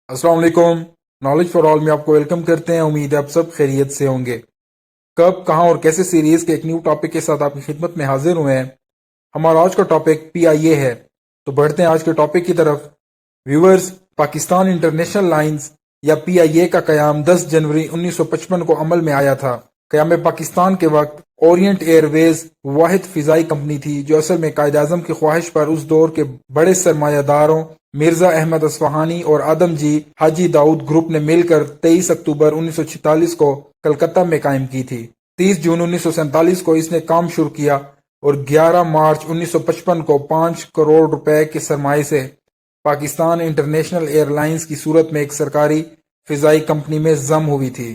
अस्सलाम वालेकुम। Knowledge for all में आपको वेलकम करते हैं। उम्मीद है आप सब खैरियत से होंगे। कब, कहां और कैसे सीरीज के एक न्यू टॉपिक के साथ आपकी खिदमत में हाजिर हुए हैं। हमारा आज का टॉपिक PIA है। तो बढ़ते हैं आज के टॉपिक की तरफ। व्यूअर्स, पाकिस्तान इंटरनेशनल लाइंस या PIA का कयाम 10 जनवरी 1955 को अमल में आया था। कयाम पाकिस्तान के वक्त ओरिएंट एयरवेज वाहिद फिजाई कंपनी थी जो असल में कायद आजम की ख्वाहिश पर उस दौर के बड़े सरमायादारों मिर्जा अहमद असफहानी और आदम जी हाजी दाऊद ग्रुप ने मिलकर 23 अक्टूबर 1946 को कलकत्ता में कायम की थी। 30 जून 1947 को इसने काम शुरू किया और 11 मार्च 1955 को 5 करोड़ रुपए के सरमाए से पाकिस्तान इंटरनेशनल एयरलाइंस की सूरत में एक सरकारी फिजाई कंपनी में जम हुई थी।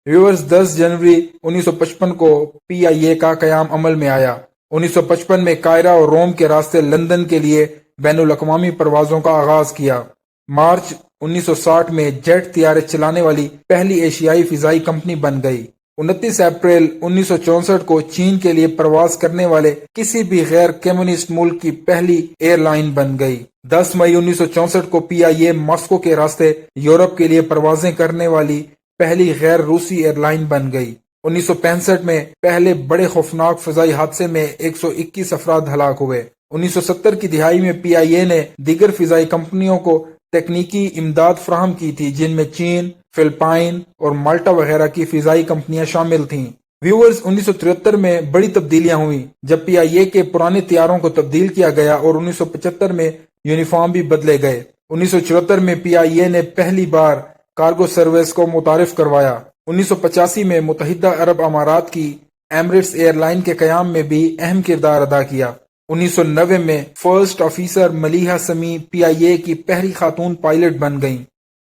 व्यूअर्स, 10 जनवरी 1955 को PIA का कयाम अमल में आया। 1955 में कायरा और रोम के रास्ते लंदन के लिए बैनुल अक़वामी परवाजों का आगाज किया। मार्च 1960 में जेट तियारे चलाने वाली पहली एशियाई फिजाई कंपनी बन गई। 29 अप्रैल 1964 को चीन के लिए प्रवास करने वाले किसी भी गैर कम्युनिस्ट मुल्क की पहली एयरलाइन बन गई। 10 मई 1964 को PIA मॉस्को के रास्ते यूरोप के लिए परवाजें करने वाली पहली गैर रूसी एयरलाइन बन गई। 1965 में पहले बड़े खौफनाक फजाई हादसे में 121 अफराद हलाक हुए। 1970 की दिहाई में PIA ने दीगर फिजाई कंपनियों को तकनीकी इमदाद फराहम की थी, जिनमें चीन, फिलिपाइन और माल्टा वगैरह की फिजाई कंपनियां शामिल थीं। व्यूअर्स, 1973 में बड़ी तब्दीलियां हुई जब PIA के पुराने तैयारों को तब्दील किया गया और 1975 में यूनिफॉर्म भी बदले गए। 1974 में PIA ने पहली बार कार्गो सर्विस को मुतारिफ करवाया। 1985 में मुत्तहिदा अरब अमारात की एमरेट्स एयरलाइन के कयाम में भी अहम किरदार अदा किया। 1990 में फर्स्ट ऑफिसर मलीहा समी PIA की पहली खातून पायलट बन गईं।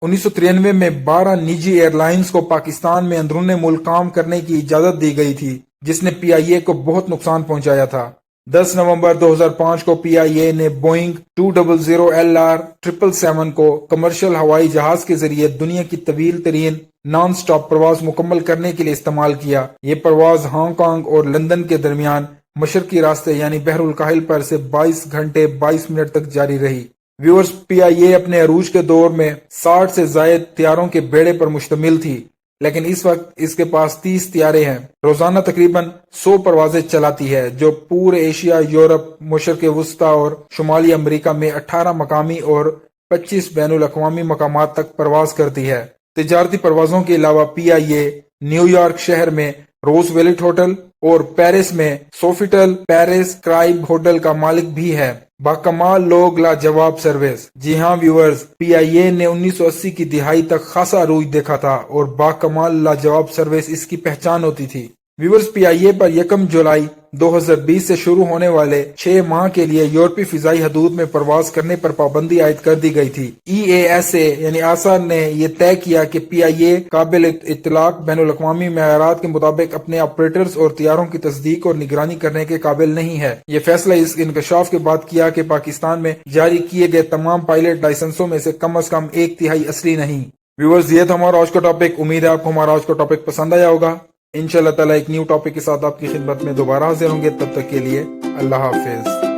1993 में 12 निजी एयरलाइंस को पाकिस्तान में अंदरूनी मुल्क काम करने की इजाजत दी गई थी, जिसने PIA को बहुत नुकसान पहुंचाया था। 10 नवंबर 2005 को PIA ने बोइंग 200LR 777 को कमर्शियल हवाई जहाज के जरिए दुनिया की तवील तरीन नॉन स्टॉप प्रवास मुकम्मल करने के लिए इस्तेमाल किया। ये प्रवास हांगकांग और लंदन के दरमियान मशरकी रास्ते यानी बहरुल काहिल पर से 22 घंटे 22 मिनट तक जारी रही। व्यूअर्स, PIA अपने अरूज के दौर में 60 से जायद तैयारों के बेड़े पर मुश्तमिल थी, लेकिन इस वक्त इसके पास 30 तैयारे हैं। रोजाना तकरीबन 100 परवाजें चलाती है, जो पूरे एशिया, यूरोप, मशरक़ वस्ता और शुमाली अमेरिका में 18 मकामी और 25 बैनुल अक़वामी मकामात तक परवाज करती है। तिजारती परवाजों के अलावा PIA न्यूयॉर्क शहर में रोजवेल्ट होटल और पेरिस में सोफिटल पेरिस क्राइब होटल का मालिक भी है। बाकमाल लोग लाजवाब सर्विस। जी हाँ व्यूअर्स, PIA ने 1980 की दिहाई तक खासा अरूज देखा था और बाकमाल लाजवाब सर्विस इसकी पहचान होती थी। व्यूअर्स, PIA पर 1 जुलाई 2020 से शुरू होने वाले 6 माह के लिए यूरोपीय फिजाई हदूद में प्रवास करने पर पाबंदी आयद कर दी गई थी। EASA यानी आसा ने यह तय किया कि PIA काबिल इत्तलाक बैनुल अक़वामी मेयारात के मुताबिक अपने ऑपरेटर्स और तैयारों की तस्दीक और निगरानी करने के काबिल नहीं है। यह फैसला इस इंकशाफ के बाद किया कि पाकिस्तान में जारी किए गए तमाम पायलट लाइसेंसों में से कम एक तिहाई असली नहीं। व्यूअर्स, ये था हमारा आज का टॉपिक। उम्मीद है आपको हमारा आज का टॉपिक पसंद आया होगा। इंशाअल्लाह ताला एक न्यू टॉपिक के साथ आपकी खिदमत में दोबारा हाजिर होंगे। तब तक के लिए अल्लाह हाफिज।